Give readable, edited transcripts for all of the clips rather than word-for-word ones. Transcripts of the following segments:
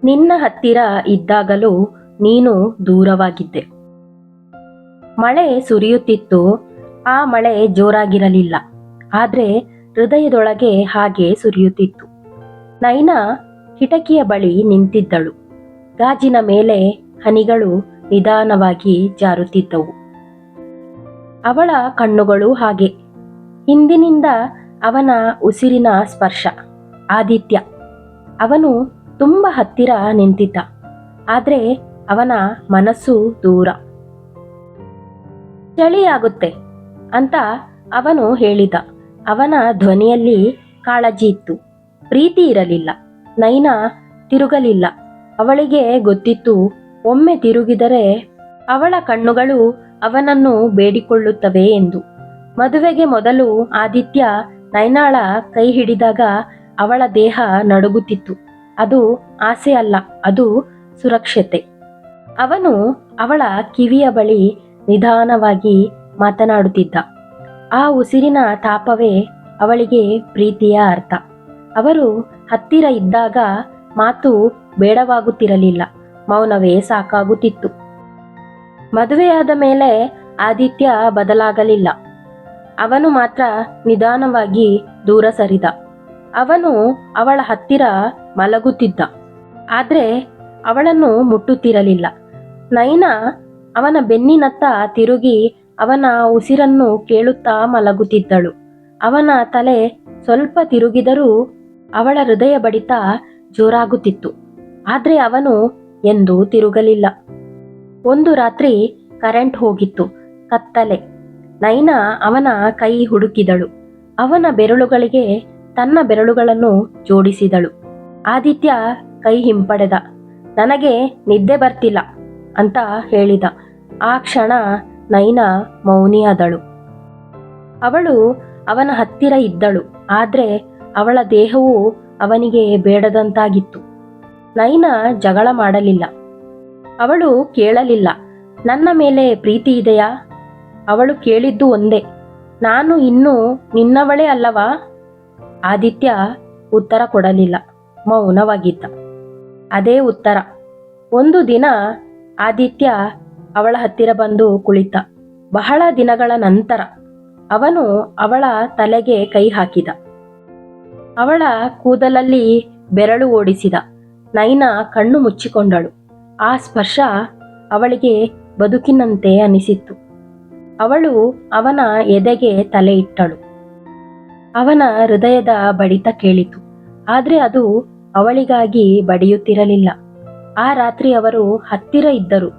ನಿನ್ನ ಹತ್ತಿರ ಇದ್ದಾಗಲೂ ನೀನು ದೂರವಾಗಿದ್ದೆ. ಮಳೆ ಸುರಿಯುತ್ತಿತ್ತು. ಆ ಮಳೆ ಜೋರಾಗಿರಲಿಲ್ಲ, ಆದರೆ ಹೃದಯದೊಳಗೆ ಹಾಗೆ ಸುರಿಯುತ್ತಿತ್ತು. ನೈನಾ ಕಿಟಕಿಯ ಬಳಿ ನಿಂತಿದ್ದಳು. ಗಾಜಿನ ಮೇಲೆ ಹನಿಗಳು ನಿಧಾನವಾಗಿ ಜಾರುತ್ತಿದ್ದವು. ಅವಳ ಕಣ್ಣುಗಳು ಹಾಗೆ. ಹಿಂದಿನಿಂದ ಅವನ ಉಸಿರಿನ ಸ್ಪರ್ಶ. ಆದಿತ್ಯ. ಅವನು ತುಂಬ ಹತ್ತಿರ ನಿಂತಿದ್ದ, ಆದರೆ ಅವನ ಮನಸ್ಸು ದೂರ. ಚಳಿಯಾಗುತ್ತೆ ಅಂತ ಅವನು ಹೇಳಿದ. ಅವನ ಧ್ವನಿಯಲ್ಲಿ ಕಾಳಜಿ ಇತ್ತು, ಪ್ರೀತಿ ಇರಲಿಲ್ಲ. ನೈನಾ ತಿರುಗಲಿಲ್ಲ. ಅವಳಿಗೆ ಗೊತ್ತಿತ್ತು, ಒಮ್ಮೆ ತಿರುಗಿದರೆ ಅವಳ ಕಣ್ಣುಗಳು ಅವನನ್ನು ಬೇಡಿಕೊಳ್ಳುತ್ತವೆ ಎಂದು. ಮದುವೆಗೆ ಮೊದಲು ಆದಿತ್ಯ ನೈನಾಳ ಕೈ ಹಿಡಿದಾಗ ಅವಳ ದೇಹ ನಡುಗುತ್ತಿತ್ತು. ಅದು ಆಸೆ ಅಲ್ಲ, ಅದು ಸುರಕ್ಷತೆ. ಅವನು ಅವಳ ಕಿವಿಯ ಬಳಿ ನಿಧಾನವಾಗಿ ಮಾತನಾಡುತ್ತಿದ್ದ. ಆ ಉಸಿರಿನ ತಾಪವೇ ಅವಳಿಗೆ ಪ್ರೀತಿಯ ಅರ್ಥ. ಅವರು ಹತ್ತಿರ ಇದ್ದಾಗ ಮಾತು ಬೇಡವಾಗುತ್ತಿರಲಿಲ್ಲ, ಮೌನವೇ ಸಾಕಾಗುತ್ತಿತ್ತು. ಮದುವೆಯಾದ ಮೇಲೆ ಆದಿತ್ಯ ಬದಲಾಗಲಿಲ್ಲ. ಅವನು ಮಾತ್ರ ನಿಧಾನವಾಗಿ ದೂರ ಸರಿದ. ಅವನು ಅವಳ ಹತ್ತಿರ ಮಲಗುತ್ತಿದ್ದ, ಆದರೆ ಅವಳನ್ನು ಮುಟ್ಟುತ್ತಿರಲಿಲ್ಲ. ನೈನಾ ಅವನ ಬೆನ್ನಿನತ್ತ ತಿರುಗಿ ಅವನ ಉಸಿರನ್ನು ಕೇಳುತ್ತಾ ಮಲಗುತ್ತಿದ್ದಳು. ಅವನ ತಲೆ ಸ್ವಲ್ಪ ತಿರುಗಿದರೂ ಅವಳ ಹೃದಯ ಬಡಿತ ಜೋರಾಗುತ್ತಿತ್ತು, ಆದರೆ ಅವನು ಎಂದೂ ತಿರುಗಲಿಲ್ಲ. ಒಂದು ರಾತ್ರಿ ಕರೆಂಟ್ ಹೋಗಿತ್ತು. ಕತ್ತಲೆ. ನೈನಾ ಅವನ ಕೈ ಹುಡುಕಿದಳು. ಅವನ ಬೆರಳುಗಳಿಗೆ ತನ್ನ ಬೆರಳುಗಳನ್ನು ಜೋಡಿಸಿದಳು. ಆದಿತ್ಯ ಕೈ ಹಿಂಪಡೆದ. ನನಗೆ ನಿದ್ದೆ ಬರ್ತಿಲ್ಲ ಅಂತ ಹೇಳಿದ. ಆ ಕ್ಷಣ ನೈನಾ ಮೌನಿಯಾದಳು. ಅವಳು ಅವನ ಹತ್ತಿರ ಇದ್ದಳು, ಆದರೆ ಅವಳ ದೇಹವು ಅವನಿಗೆ ಬೇಡದಂತಾಗಿತ್ತು. ನೈನಾ ಜಗಳ ಮಾಡಲಿಲ್ಲ. ಅವಳು ಕೇಳಲಿಲ್ಲ, ನನ್ನ ಮೇಲೆ ಪ್ರೀತಿ ಇದೆಯಾ? ಅವಳು ಕೇಳಿದ್ದು ಒಂದೇ, ನಾನು ಇನ್ನೂ ನಿನ್ನವಳೇ ಅಲ್ಲವಾ? ಆದಿತ್ಯ ಉತ್ತರ ಕೊಡಲಿಲ್ಲ, ಮೌನವಾಗಿದ್ದ. ಅದೇ ಉತ್ತರ. ಒಂದು ದಿನ ಆದಿತ್ಯ ಅವಳ ಹತ್ತಿರ ಬಂದು ಕುಳಿತ. ಬಹಳ ದಿನಗಳ ನಂತರ ಅವನು ಅವಳ ತಲೆಗೆ ಕೈ ಹಾಕಿದ. ಅವಳ ಕೂದಲಲ್ಲಿ ಬೆರಳು ಓಡಿಸಿದ. ನೈನಾ ಕಣ್ಣು ಮುಚ್ಚಿಕೊಂಡಳು. ಆ ಸ್ಪರ್ಶ ಅವಳಿಗೆ ಬದುಕಿನಂತೆ ಅನಿಸಿತ್ತು. ಅವಳು ಅವನ ಎದೆಗೆ ತಲೆ ಇಟ್ಟಳು. ಅವನ ಹೃದಯದ ಬಡಿತ ಕೇಳಿತು, ಆದರೆ ಅದು ಅವಳಿಗಾಗಿ ಬಡಿಯುತ್ತಿರಲಿಲ್ಲ. ಆ ರಾತ್ರಿ ಅವರು ಹತ್ತಿರ ಇದ್ದರು,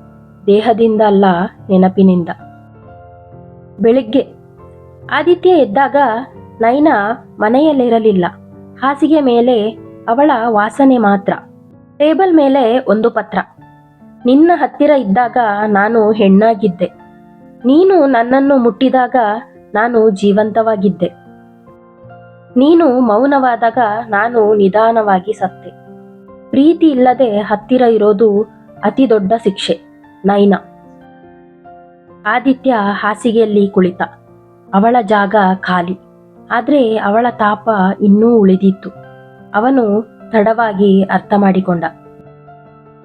ದೇಹದಿಂದ ಅಲ್ಲ, ನೆನಪಿನಿಂದ. ಬೆಳಿಗ್ಗೆ ಆದಿತ್ಯ ಎದ್ದಾಗ ನೈನಾ ಮನೆಯಲ್ಲಿರಲಿಲ್ಲ. ಹಾಸಿಗೆ ಮೇಲೆ ಅವಳ ವಾಸನೆ ಮಾತ್ರ. ಟೇಬಲ್ ಮೇಲೆ ಒಂದು ಪತ್ರ. ನಿನ್ನ ಹತ್ತಿರ ಇದ್ದಾಗ ನಾನು ಹೆಣ್ಣಾಗಿದ್ದೆ. ನೀನು ನನ್ನನ್ನು ಮುಟ್ಟಿದಾಗ ನಾನು ಜೀವಂತವಾಗಿದ್ದೆ. ನೀನು ಮೌನವಾದಾಗ ನಾನು ನಿಧಾನವಾಗಿ ಸತ್ತೆ. ಪ್ರೀತಿ ಇಲ್ಲದೆ ಹತ್ತಿರ ಇರೋದು ಅತಿ ದೊಡ್ಡ ಶಿಕ್ಷೆ. ನೈನಾ. ಆದಿತ್ಯ ಹಾಸಿಗೆಯಲ್ಲಿ ಕುಳಿತ. ಅವಳ ಜಾಗ ಖಾಲಿ, ಆದರೆ ಅವಳ ತಾಪ ಇನ್ನೂ ಉಳಿದಿತ್ತು. ಅವನು ತಡವಾಗಿ ಅರ್ಥ ಮಾಡಿಕೊಂಡ.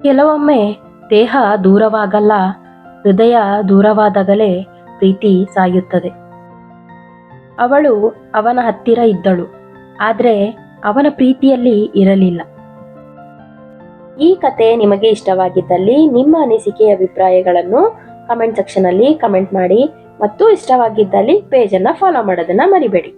ಕೆಲವೊಮ್ಮೆ ದೇಹ ದೂರವಾಗಲ್ಲ, ಹೃದಯ ದೂರವಾದಾಗಲೇ ಪ್ರೀತಿ ಸಾಯುತ್ತದೆ. ಅವಳು ಅವನ ಹತ್ತಿರ ಇದ್ದಳು, ಆದರೆ ಅವನ ಪ್ರೀತಿಯಲ್ಲಿ ಇರಲಿಲ್ಲ. ಈ ಕತೆ ನಿಮಗೆ ಇಷ್ಟವಾಗಿದ್ದಲ್ಲಿ ನಿಮ್ಮ ಅನಿಸಿಕೆ ಅಭಿಪ್ರಾಯಗಳನ್ನು ಕಮೆಂಟ್ ಸೆಕ್ಷನಲ್ಲಿ ಕಮೆಂಟ್ ಮಾಡಿ, ಮತ್ತು ಇಷ್ಟವಾಗಿದ್ದಲ್ಲಿ ಪೇಜನ್ನು ಫಾಲೋ ಮಾಡೋದನ್ನು ಮರಿಬೇಡಿ.